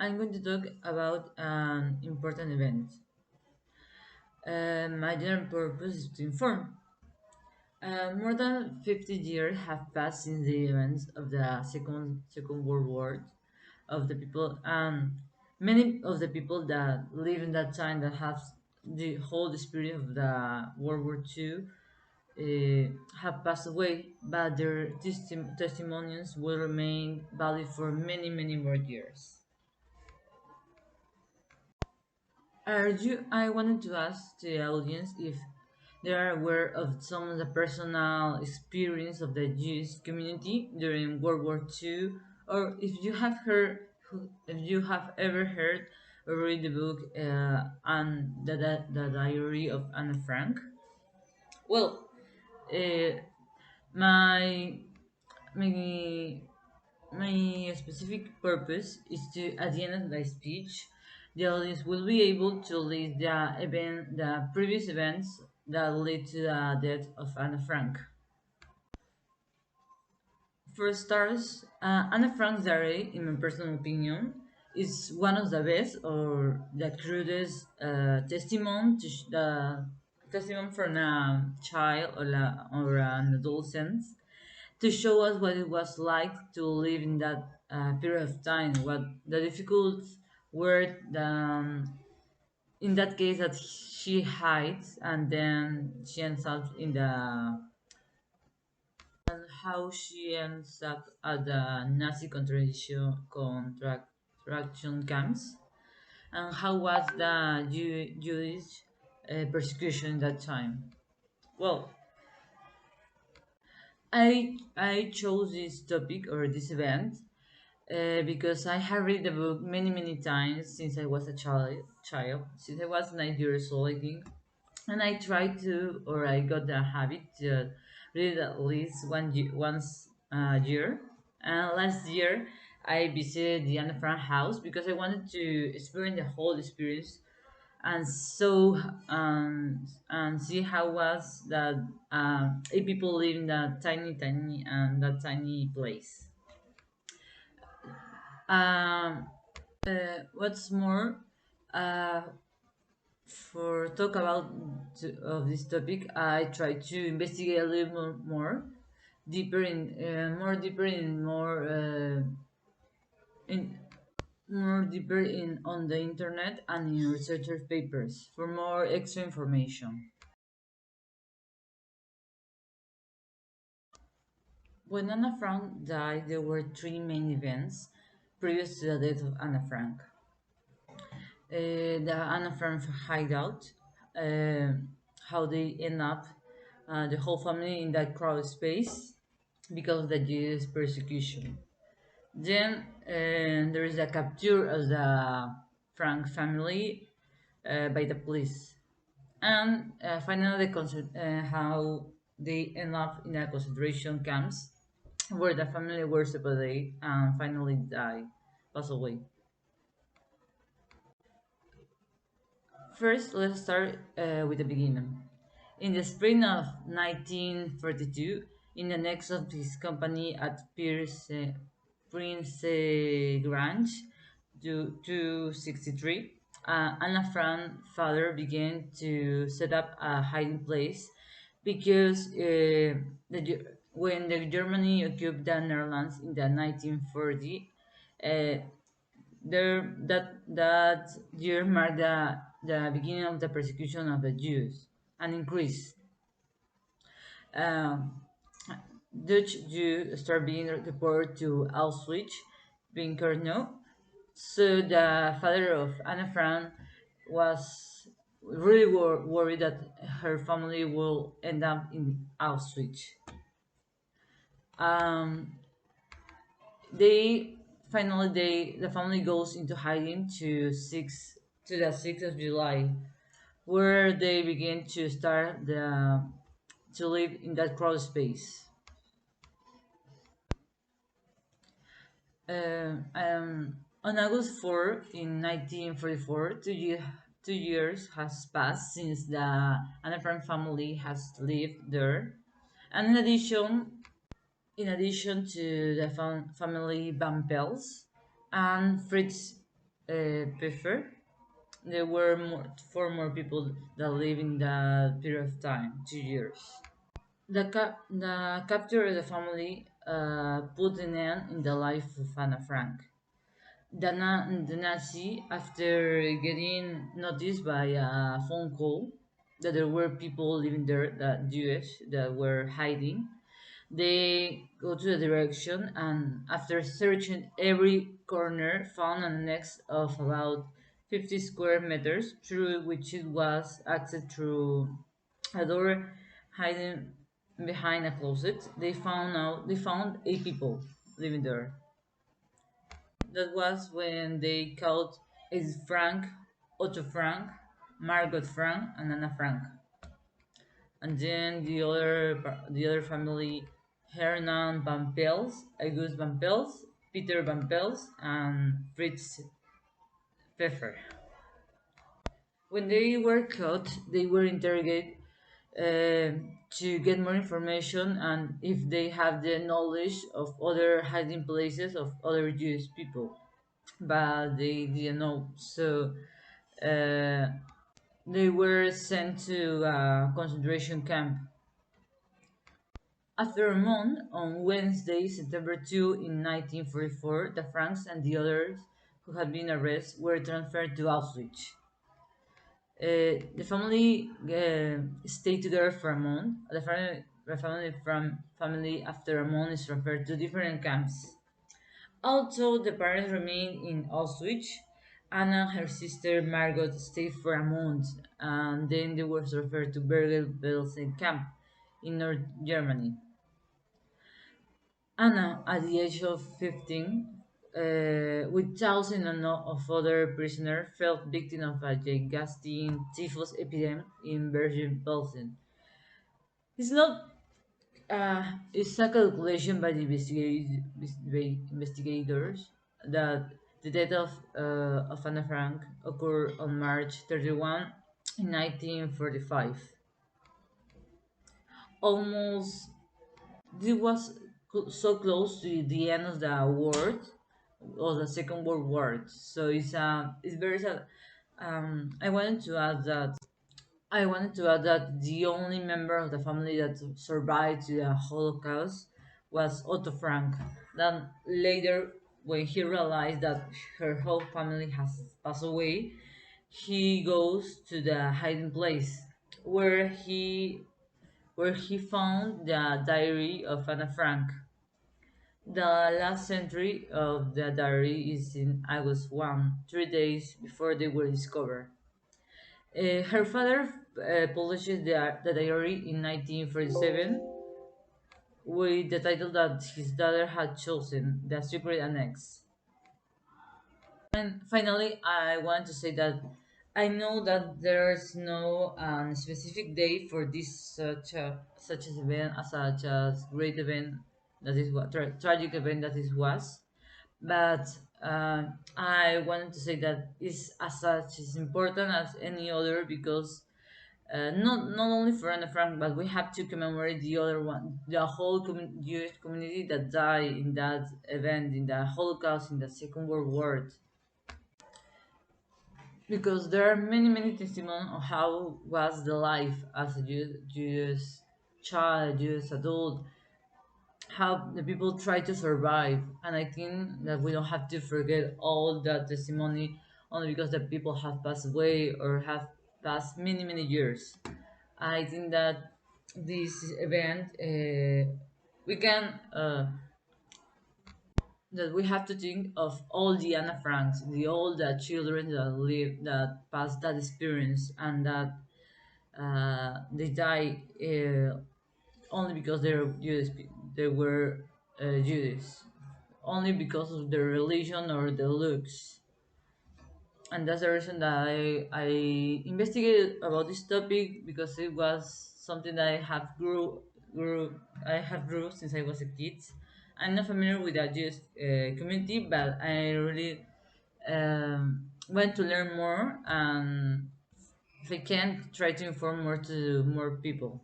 I'm going to talk about an important event. My general purpose is to inform. More than 50 years have passed since the events of the Second World War of the people, and many of the people that live in that time that have the whole experience of the World War II have passed away, but their testimonies will remain valid for many, many more years. I wanted to ask the audience if they are aware of some of the personal experience of the Jewish community during World War II, or if you have if you have ever heard or read the book and the Diary of Anne Frank. Well, uh, my my My specific purpose is to, at the end of my speech, the audience will be able to list the previous events that led to the death of Anna Frank. For starters, Anna Frank's diary, in my personal opinion, is one of the best or the crudest the testimony from a child or an adolescent to show us what it was like to live in that period of time, what the difficult were in that case that she hides and then she ends up in the and how she ends up at the Nazi contraction camps and how was the Jewish persecution in that time. Well, I chose this topic or this event because I have read the book many many times since I was a child since I was 9 years old I think, and I tried to or I got the habit to read at least once a year. And last year I visited the Anne Frank house because I wanted to experience the whole experience and and see how was that eight people live in that tiny place. Um, what's more, uh, for talk about of this topic, I try to investigate a little deeper in in more deeper in on the internet and in researcher papers for more extra information. When Anna Frank died, there were three main events previous to the death of Anna Frank. The Anna Frank hideout, uh, how they end up, the whole family in that crowded space because of the Jewish persecution. Then there is the capture of the Frank family by the police, and finally how they end up in the concentration camps where the family were separated and finally pass away. First, let's start with the beginning. In the spring of 1942, in the next of his company at Prince Grange, 263, Anna Frank's father began to set up a hiding place because when the Germany occupied the Netherlands in the 1940, uh, that year marked the beginning of the persecution of the Jews and increased. Um, Dutch Jews started being deported to Auschwitz, Birkenau. So the father of Anna Frank was really worried that her family will end up in Auschwitz. Um, they the family goes into hiding to the 6th of July, where they begin to start the to live in that crawl space. On August 4 in 1944, 2 years has passed since the Anna Frank family has lived there, and in addition to the family Van Pels and Fritz. prefer. There were four more people that lived in that period of time, 2 years. The capture of the family put an end in the life of Anna Frank. The Nazi, after getting noticed by a phone call that there were people living there, that Jewish, that were hiding, they go to the direction and after searching every corner found an annex of about 50 square meters through which it was accessed through a door hiding behind a closet. They found 8 people living there. That was when they caught is Frank, Otto Frank, Margot Frank, and Anna Frank. And then the other family, Hernan Van Pels, August Van Pels, Peter Van Pels, and Fritz Pfeffer. When they were caught, they were interrogated to get more information and if they have the knowledge of other hiding places of other Jewish people, but they didn't know. So uh, they were sent to a concentration camp. After a month, on Wednesday, September 2, in 1944, the Franks and the others who had been arrested were transferred to Auschwitz. The family stayed together for a month. The family after a month is transferred to different camps. Although the parents remained in Auschwitz, Anna and her sister Margot stayed for a month, and then they were transferred to Bergen-Belsen camp in North Germany. Anna, at the age of 15, with thousands of other prisoners, fell victim of a gigantic typhus epidemic in Bergen-Belsen. It's not. It's a calculation by the investigators that the death of Anna Frank occurred on March 31, in 1945. Almost, this was so close to the end of the war, or the Second World War. So it's very sad. I wanted to add that the only member of the family that survived the Holocaust was Otto Frank. Then later, when he realized that her whole family has passed away, he goes to the hiding place where he found the diary of Anna Frank. The last entry of the diary is in August 1, 3 days before they were discovered. Her father published the diary in 1947 with the title that his daughter had chosen, The Secret Annex. And finally, I want to say that I know that there's no specific day for this such as event, as such as great event that is what tragic event that is was, but I wanted to say that is as such is important as any other because not only for Anna Frank, but we have to commemorate the other one, the whole Jewish community that died in that event, in the Holocaust, in the Second World War, because there are many testimonies of how was the life as a Jewish child, Jewish adult, how the people try to survive, and I think that we don't have to forget all that testimony only because the people have passed away or have passed many years. I think that this event we can that we have to think of all the Anna Franks, all the children that live that passed that experience and that they die only because they're Jewish. They were Jewish only because of their religion or their looks, and that's the reason that I investigated about this topic because it was something that I have grew since I was a kid. I'm not familiar with the Jewish community, but I really want to learn more, and if I can, try to inform more to more people.